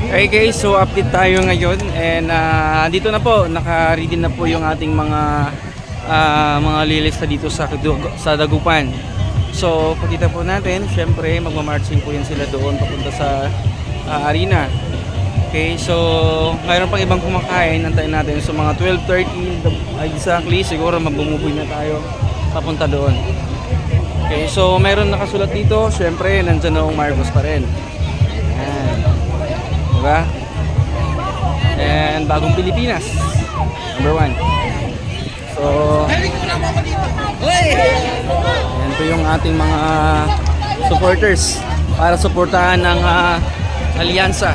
Okay guys, so update tayo ngayon and dito na po, naka-ready na po yung ating mga lilista dito sa Dagupan. So pagkita po natin, syempre magmamarching po yan sila doon papunta sa arena. Okay, so mayroon pang ibang kumakain, antayin natin. So mga 12:30 exactly, siguro magbumuboy na tayo papunta doon. Okay, so mayroon nakasulat dito, syempre nandyan na ang Marcos pa rin. Ayan. Diba? And bagong Pilipinas number 1. So yan po yung ating mga supporters para suportahan ng alyansa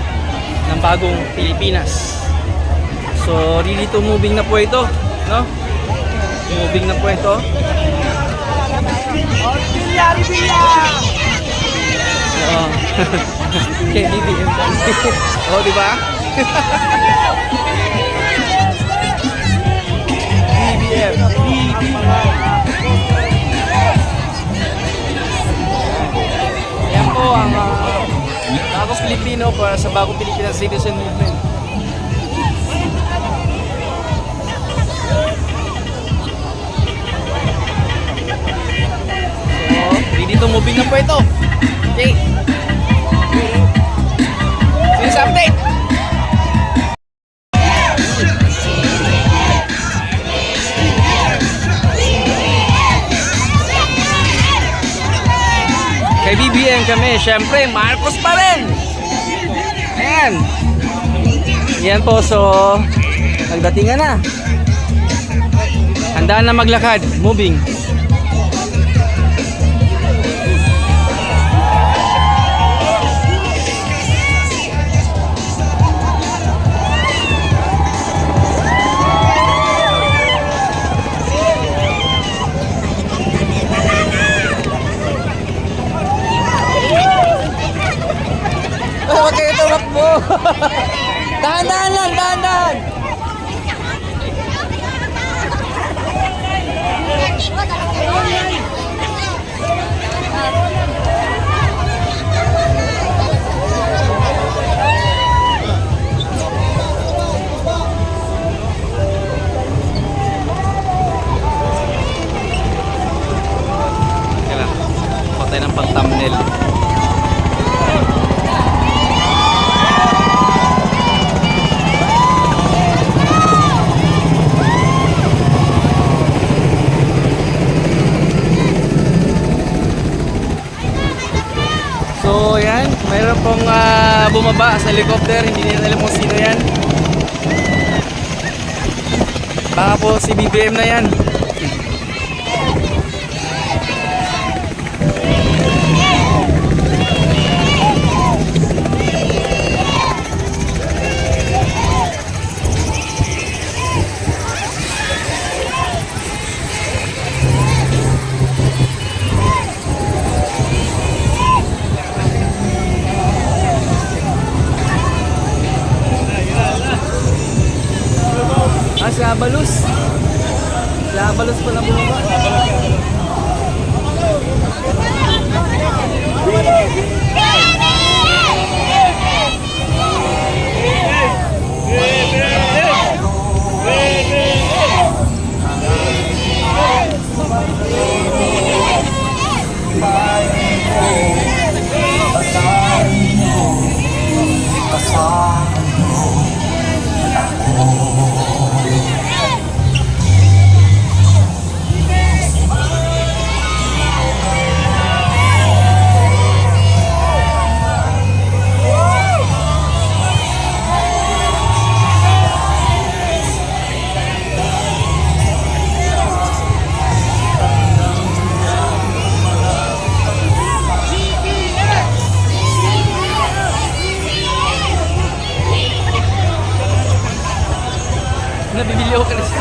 ng bagong Pilipinas. So really to moving na po ito, no? Moving na po ito. Okay, BBM kan. Oh, di ba? BBM. Yan po ang bagong Pilipino para sa bagong Pilipinas Citizen Movement. So, ready to moving na po ito. Okay. Please update. Kay BBM kami, syempre Marcos pa rin. Ayan. Yan po, so nagdatingan na. Handa na maglakad, moving. Dahan-dahan lang, dahan-dahan. Kailangan patay ng pang-thumbnail. So yan, mayroon pong bumaba sa helicopter, hindi nila alam kung sino yan. Baka po si BBM na yan. Si Abalos. Si Abalos pa na bumaba. Nabibili ako kalis.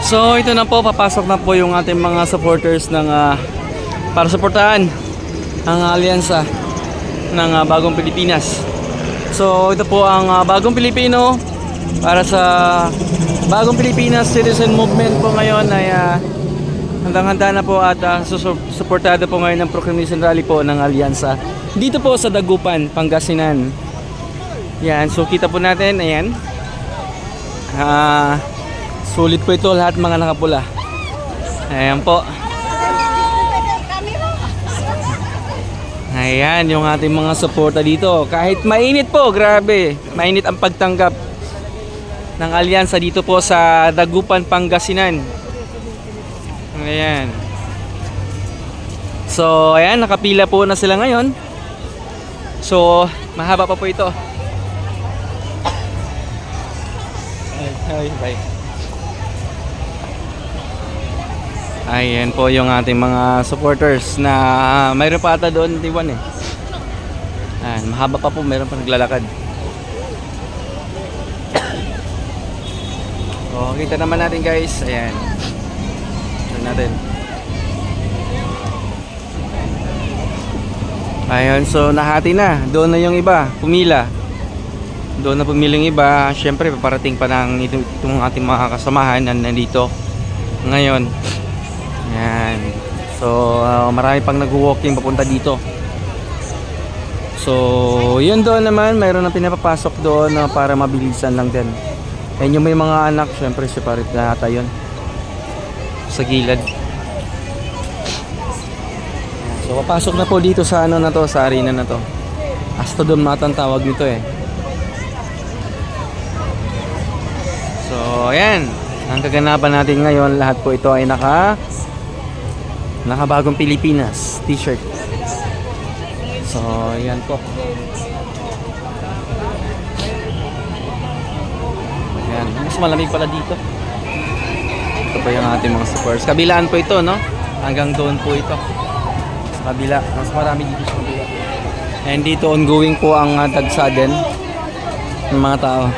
So ito na po, papasok na po yung ating mga supporters ng para suportahan ang alyansa ng Bagong Pilipinas. So ito po ang Bagong Pilipino para sa Bagong Pilipinas Citizen Movement po ngayon ay handang-handa na po at suportado po ngayon ng Proclamation Rally po ng alyansa dito po sa Dagupan, Pangasinan. Yan, so kita po natin, ayan. Sulit po ito lahat mga nakapula. Ayan po. Ayan yung ating mga suporta dito. Kahit mainit po, grabe. Mainit ang pagtanggap ng alyansa dito po sa Dagupan, Pangasinan. Ayan. So, ayan, nakapila po na sila ngayon. So, mahaba pa po ito. Bye. Ayan po yung ating mga supporters na mayroon pa ata doon, T1 eh. Ayan, mahaba pa po, mayroon pa naglalakad. So, kita naman natin guys, ayan. Tignan natin. Ayan, so nahati na. Doon na yung iba, pumila. Doon na pumila yung iba. Siyempre, paparating pa ng itong ating mga kasamahan na nandito ngayon. Ayan. So, marami pang nag-walking papunta dito. So, yun doon naman, mayroon na pinapapasok doon para mabilisan lang din. Ayan yung may mga anak, syempre separate na ata yun. Sa gilid. So, papasok na po dito sa ano na to, sa arena na to. Astrodome na ang tawag nito eh. So, ayan. Ang kaganapan natin ngayon, lahat po ito ay Bagong Pilipinas t-shirt. So, ayan po. Ayan, mas malamig pala dito. Ito po yung ating mga supporters. Kabilaan po ito, no? Hanggang doon po ito. Sa kabila. Mas marami dito sa kabila. And dito ongoing po ang dagsaden ng mga tao.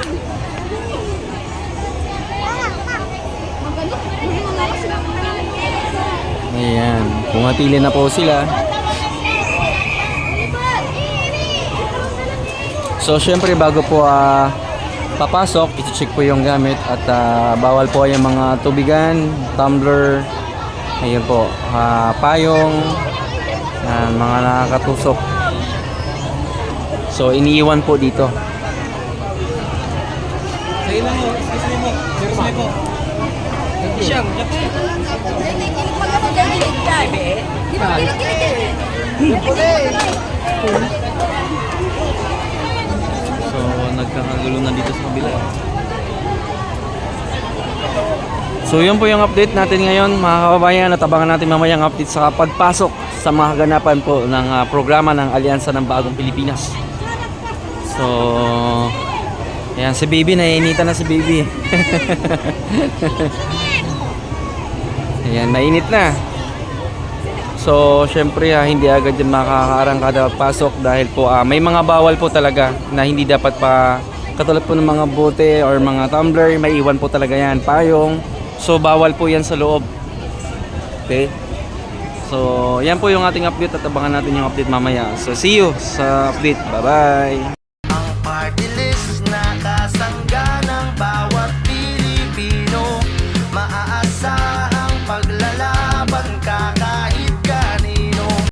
Ayan, pumapili na po sila. So syempre bago po papasok, i-check po yung gamit at bawal po yung mga tubigan, tumbler, ayun po, payong, mga nakakatusok. So iniiwan po dito. Sige lang mo, excuse me po. Siyang. So, nagkakagulo na dito sa kabila. So, yun po yung update natin ngayon, mga kababayan. At abangan natin mamayang update sa pagpasok sa mga kaganapan po ng programa ng Alyansa ng Bagong Pilipinas. So, ayan, si Baby, naiinitan na si Baby. Ayan, mainit na. So, syempre hindi agad yung makakaarang kada pasok dahil po may mga bawal po talaga na hindi dapat pa katulad po ng mga bote or mga tumbler, may iwan po talaga yan, payong. So, bawal po yan sa loob. Okay? So, yan po yung ating update at abangan natin yung update mamaya. So, see you sa update. Bye-bye!